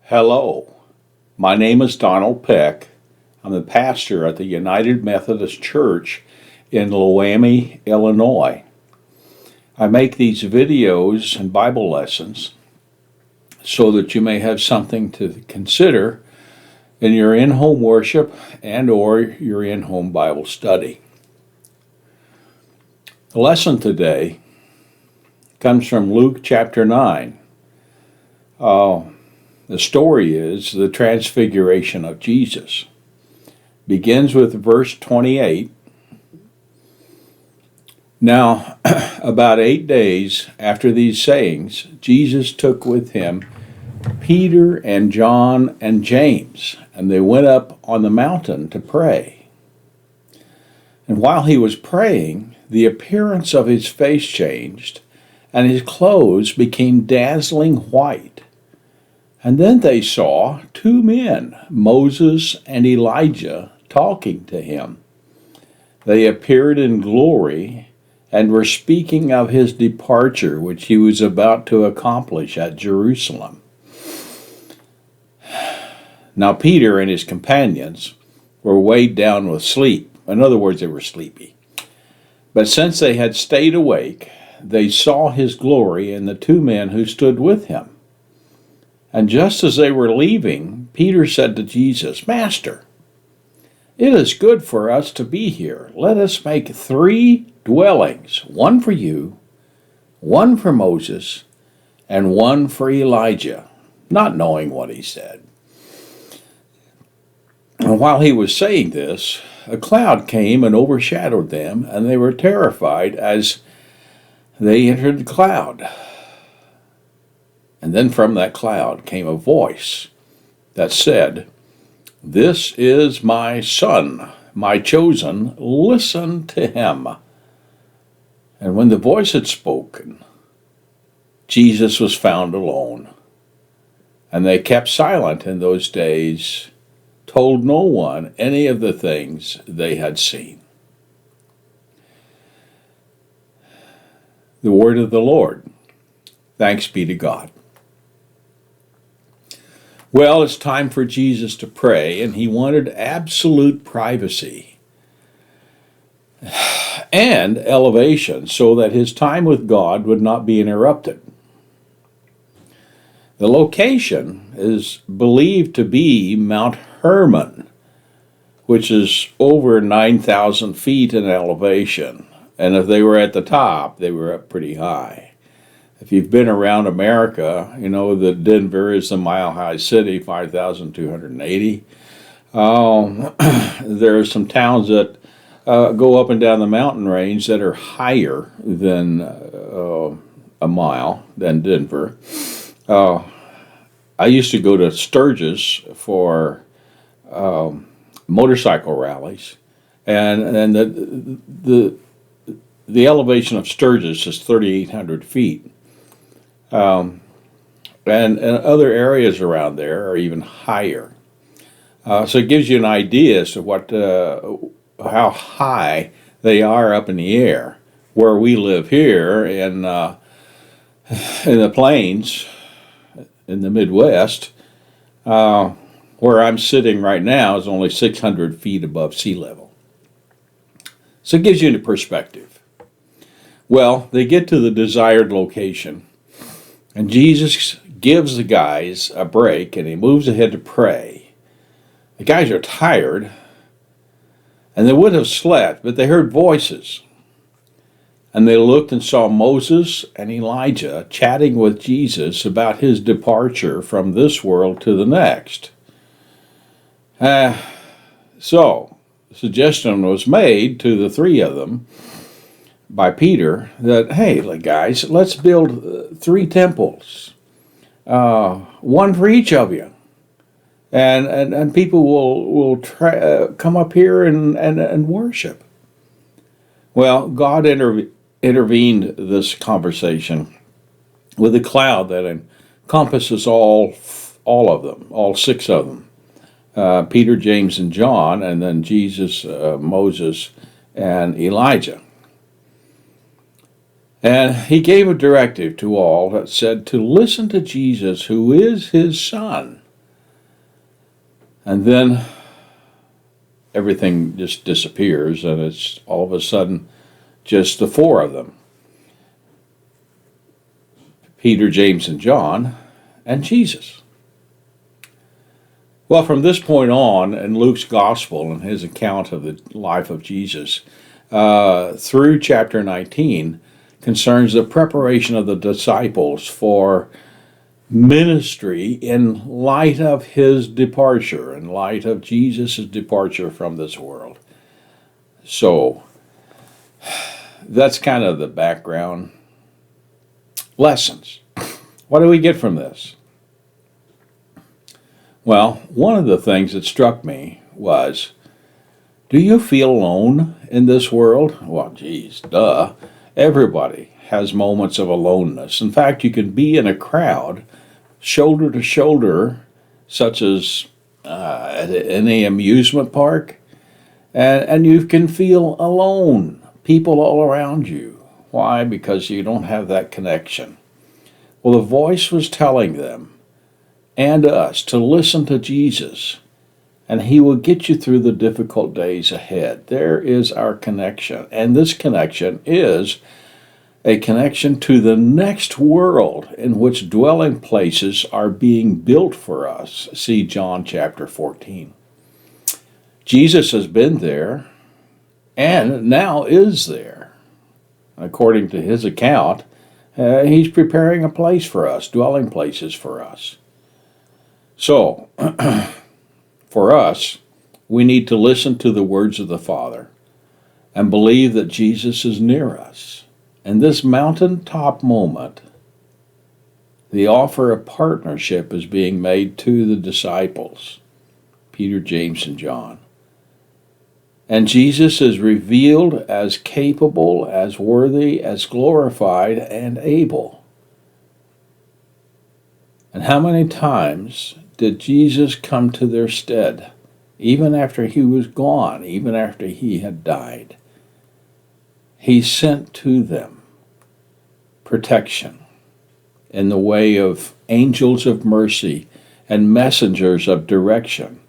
Hello, my name is Donald Peck. I'm the pastor at the United Methodist Church in Loami, Illinois. I make these videos and Bible lessons so that you may have something to consider in your in-home worship and or your in-home Bible study. The lesson today comes from Luke chapter 9. The story is the Transfiguration of Jesus. Begins with verse 28. Now, about 8 days after these sayings, Jesus took with him Peter and John and James, and they went up on the mountain to pray. And while he was praying, the appearance of his face changed, and his clothes became dazzling white. And then they saw two men, Moses and Elijah, talking to him. They appeared in glory and were speaking of his departure, which he was about to accomplish at Jerusalem. Now Peter and his companions were weighed down with sleep. In other words, they were sleepy. But since they had stayed awake, they saw his glory and the two men who stood with him. And just as they were leaving, Peter said to Jesus, "Master, it is good for us to be here. Let us make 3 dwellings, one for you, one for Moses, and one for Elijah," not knowing what he said. And while he was saying this, a cloud came and overshadowed them, and they were terrified as they entered the cloud. And then from that cloud came a voice that said, "This is my Son, my chosen, listen to him." And when the voice had spoken, Jesus was found alone. And they kept silent in those days, told no one any of the things they had seen. The word of the Lord. Thanks be to God. Well, it's time for Jesus to pray, and he wanted absolute privacy and elevation so that his time with God would not be interrupted. The location is believed to be Mount Hermon, which is over 9,000 feet in elevation. And if they were at the top, they were up pretty high. If you've been around America, you know that Denver is a mile-high city, 5,280. There are some towns that go up and down the mountain range that are higher than a mile than Denver. I used to go to Sturgis for motorcycle rallies, and the elevation of Sturgis is 3,800 feet. And other areas around there are even higher. So it gives you an idea as to how high they are up in the air. Where we live here in the plains, in the Midwest, where I'm sitting right now is only 600 feet above sea level. So it gives you a perspective. Well, they get to the desired location, and Jesus gives the guys a break, and he moves ahead to pray. The guys are tired, and they would have slept, but they heard voices. And they looked and saw Moses and Elijah chatting with Jesus about his departure from this world to the next. So, the suggestion was made to the 3 of them by Peter that, hey, guys, let's build 3 temples, one for each of you, and people will come up here and worship. Well, God intervened this conversation with a cloud that encompasses all of them, all 6 of them, Peter, James, and John, and then Jesus, Moses, and Elijah. And he gave a directive to all that said to listen to Jesus, who is his son, And then everything just disappears, and it's all of a sudden just the four of them: Peter, James, and John, and Jesus. Well, from this point on, in Luke's gospel and his account of the life of Jesus, through chapter 19, concerns the preparation of the disciples for ministry in light of his departure, in light of Jesus' departure from this world. So, that's kind of the background. Lessons. What do we get from this? Well, one of the things that struck me was, do you feel alone in this world? Well, geez, duh. Everybody has moments of aloneness. In fact, you can be in a crowd, shoulder to shoulder, such as at any amusement park, and you can feel alone. People all around you. Why? Because you don't have that connection. Well, the voice was telling them and us to listen to Jesus, and he will get you through the difficult days ahead. There is our connection, and this connection is a connection to the next world in which dwelling places are being built for us. See John chapter 14. Jesus has been there and now is there. According to his account, he's preparing a place for us, dwelling places for us. So, for us, we need to listen to the words of the Father and believe that Jesus is near us. In this mountaintop moment, the offer of partnership is being made to the disciples, Peter, James, and John. And Jesus is revealed as capable, as worthy, as glorified, and able. And how many times did Jesus come to their stead, even after he was gone, even after he had died? He sent to them protection in the way of angels of mercy and messengers of direction.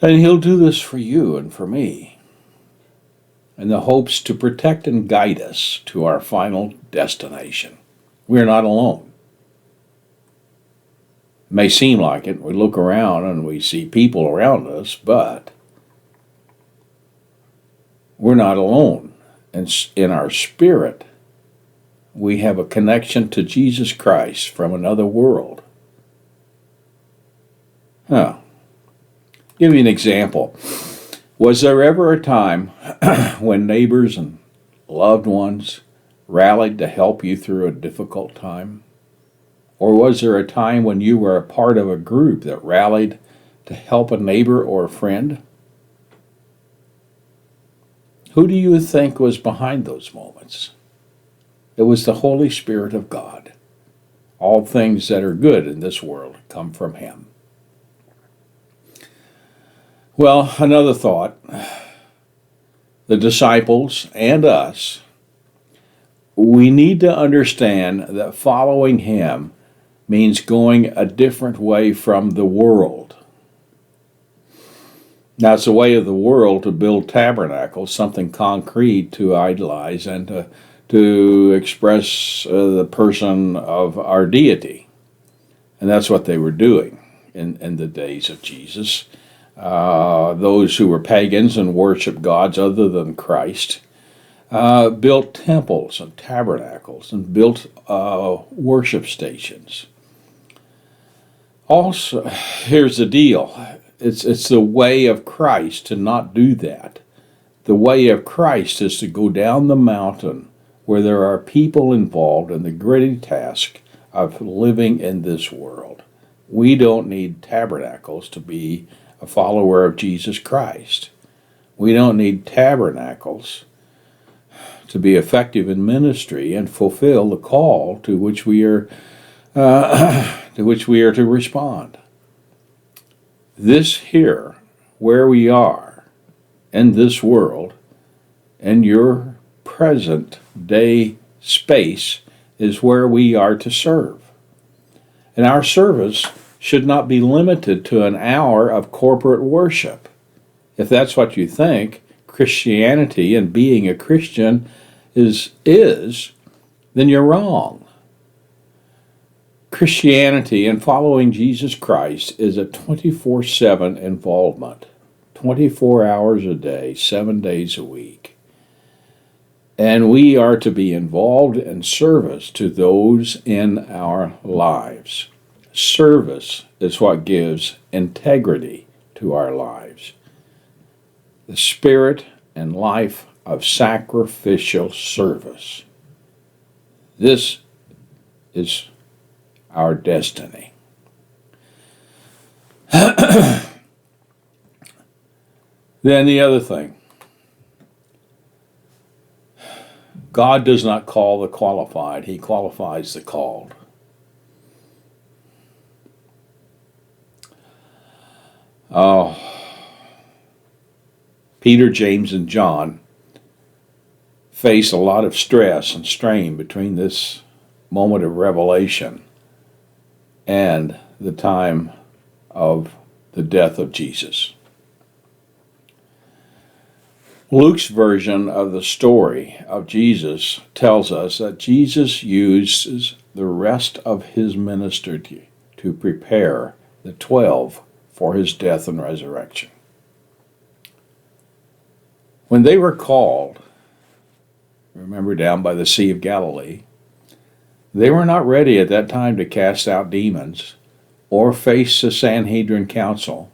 And he'll do this for you and for me, in the hopes to protect and guide us to our final destination. We're not alone. It may seem like it. We look around and we see people around us, but we're not alone. And in our spirit, we have a connection to Jesus Christ from another world. Give you an example. Was there ever a time when neighbors and loved ones rallied to help you through a difficult time? Or was there a time when you were a part of a group that rallied to help a neighbor or a friend? Who do you think was behind those moments? It was the Holy Spirit of God. All things that are good in this world come from him. Well, another thought. The disciples and us, we need to understand that following him means going a different way from the world. Now, it's the way of the world to build tabernacles, something concrete to idolize and to express the person of our deity. And that's what they were doing in the days of Jesus. Those who were pagans and worshiped gods other than Christ built temples and tabernacles and built worship stations. Also, here's the deal. It's the way of Christ to not do that. The way of Christ is to go down the mountain where there are people involved in the gritty task of living in this world. We don't need tabernacles to be a follower of Jesus Christ. We don't need tabernacles to be effective in ministry and fulfill the call to which we are to respond. This here, where we are in this world, in your present day space, is where we are to serve. And our service should not be limited to an hour of corporate worship. If that's what you think Christianity and being a Christian is, then you're wrong. Christianity and following Jesus Christ is a 24/7 involvement, 24 hours a day, 7 days a week. And we are to be involved in service to those in our lives. Service is what gives integrity to our lives. The spirit and life of sacrificial service. This is our destiny. Then the other thing, God does not call the qualified, He qualifies the called. Oh, Peter, James, and John face a lot of stress and strain between this moment of revelation and the time of the death of Jesus. Luke's version of the story of Jesus tells us that Jesus uses the rest of his ministry to prepare the 12 for his death and resurrection. When they were called, remember down by the Sea of Galilee, they were not ready at that time to cast out demons or face the Sanhedrin council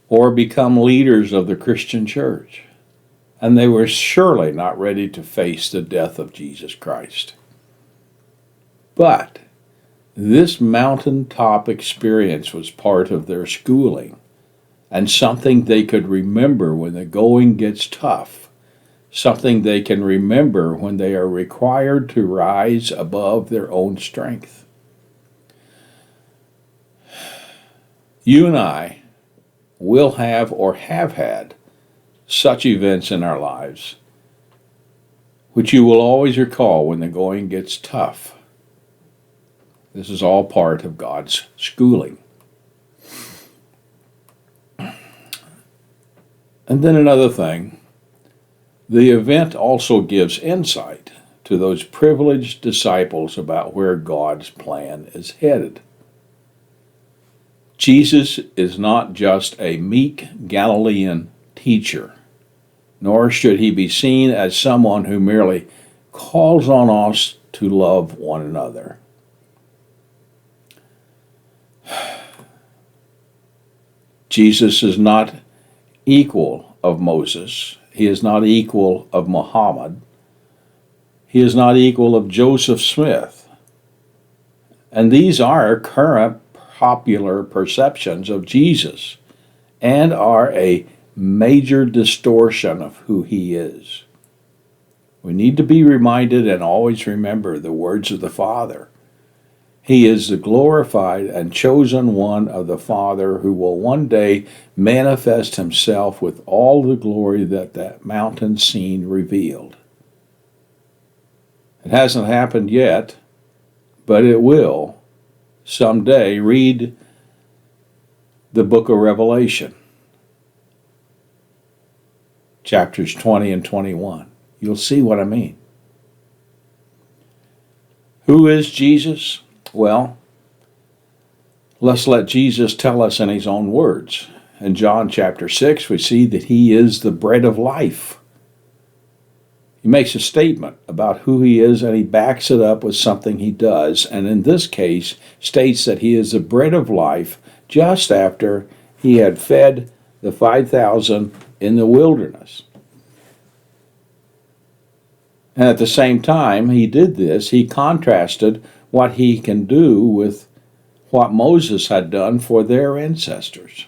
or become leaders of the Christian church. And they were surely not ready to face the death of Jesus Christ. But this mountaintop experience was part of their schooling and something they could remember when the going gets tough, something they can remember when they are required to rise above their own strength. You and I will have or have had such events in our lives, which you will always recall when the going gets tough. This is all part of God's schooling. And then another thing, the event also gives insight to those privileged disciples about where God's plan is headed. Jesus is not just a meek Galilean teacher, nor should he be seen as someone who merely calls on us to love one another. Jesus is not equal of Moses. He is not equal of Muhammad. He is not equal of Joseph Smith. And these are current popular perceptions of Jesus and are a major distortion of who he is. We need to be reminded and always remember the words of the Father. He is the glorified and chosen one of the Father who will one day manifest himself with all the glory that mountain scene revealed. It hasn't happened yet, but it will someday. Read the book of Revelation, chapters 20 and 21. You'll see what I mean. Who is Jesus? Well, let's let Jesus tell us in his own words. In John chapter 6, we see that he is the bread of life. He makes a statement about who he is, and he backs it up with something he does, and in this case states that he is the bread of life just after he had fed the 5,000 in the wilderness. And at the same time he did this, he contrasted what he can do with what Moses had done for their ancestors.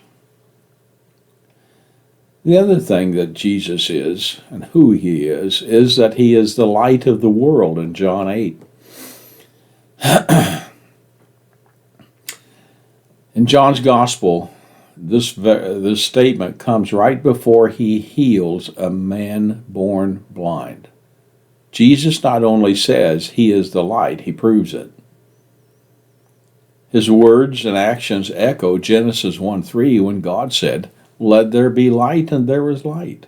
The other thing that Jesus is, and who he is that he is the light of the world in John 8. In John's Gospel, this statement comes right before he heals a man born blind. Jesus not only says he is the light, he proves it. His words and actions echo Genesis 1:3 when God said, "Let there be light," and there was light.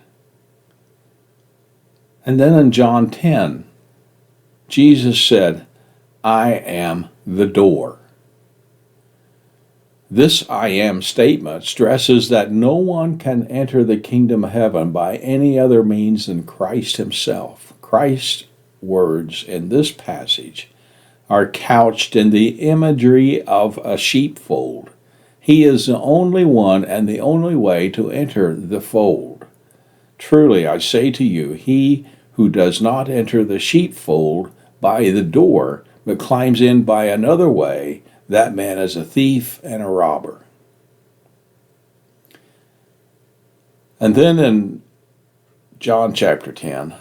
And then in John 10, Jesus said, "I am the door." This "I am" statement stresses that no one can enter the kingdom of heaven by any other means than Christ himself. Christ's words in this passage are couched in the imagery of a sheepfold. He is the only one and the only way to enter the fold. Truly, I say to you, he who does not enter the sheepfold by the door, but climbs in by another way, that man is a thief and a robber. And then in John chapter 10,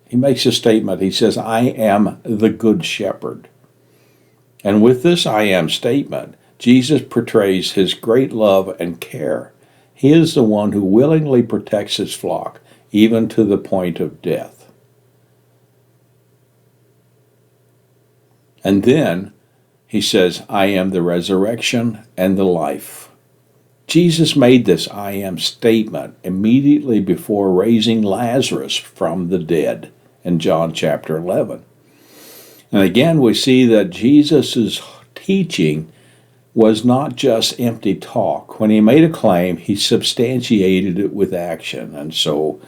he makes a statement. He says, "I am the good shepherd." And with this "I am" statement, Jesus portrays his great love and care. He is the one who willingly protects his flock, even to the point of death. And then he says, "I am the resurrection and the life." Jesus made this "I am" statement immediately before raising Lazarus from the dead in John chapter 11. And again, we see that Jesus' teaching was not just empty talk. When he made a claim, he substantiated it with action. And so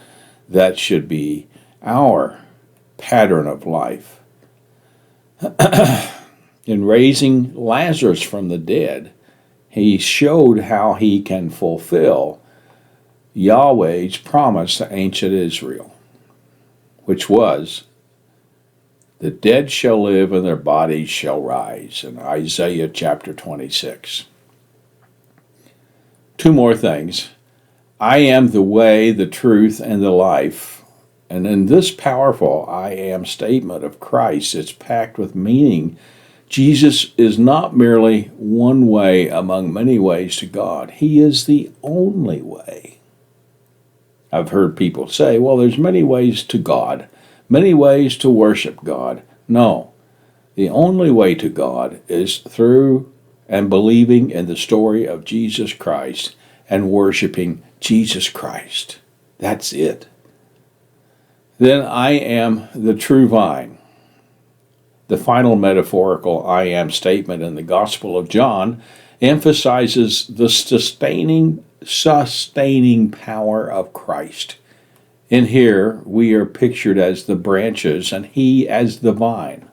that should be our pattern of life. In raising Lazarus from the dead, he showed how he can fulfill Yahweh's promise to ancient Israel, which was, "The dead shall live and their bodies shall rise," in Isaiah chapter 26. Two more things. I am the way, the truth, and the life. And in this powerful "I am" statement of Christ, it's packed with meaning. Jesus is not merely one way among many ways to God. He is the only way. I've heard people say, well, there's many ways to God, many ways to worship God. No, the only way to God is through and believing in the story of Jesus Christ and worshiping Jesus Christ. That's it. Then I am the true vine. The final metaphorical "I am" statement in the Gospel of John emphasizes the sustaining power of Christ. In here, we are pictured as the branches and he as the vine.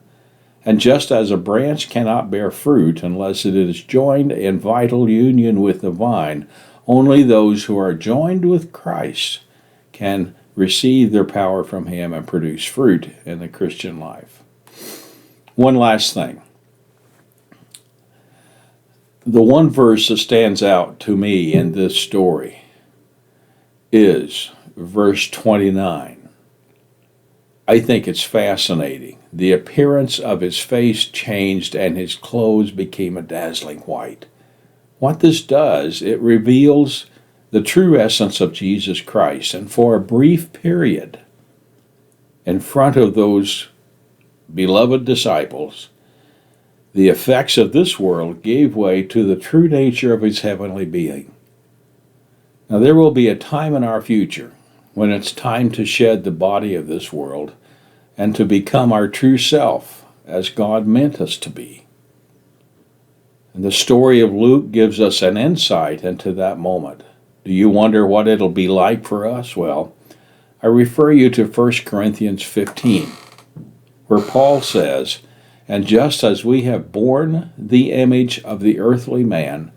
And just as a branch cannot bear fruit unless it is joined in vital union with the vine, only those who are joined with Christ can receive their power from him and produce fruit in the Christian life. One last thing. The one verse that stands out to me in this story is verse 29. I think it's fascinating. The appearance of his face changed and his clothes became a dazzling white. What this does, it reveals the true essence of Jesus Christ. And for a brief period, in front of those beloved disciples, the effects of this world gave way to the true nature of his heavenly being. Now there will be a time in our future when it's time to shed the body of this world and to become our true self as God meant us to be. And the story of Luke gives us an insight into that moment. Do you wonder what it'll be like for us? Well, I refer you to 1 Corinthians 15. Where Paul says, "And just as we have borne the image of the earthly man,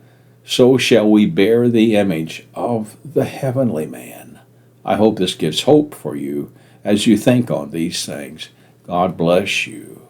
so shall we bear the image of the heavenly man." I hope this gives hope for you as you think on these things. God bless you.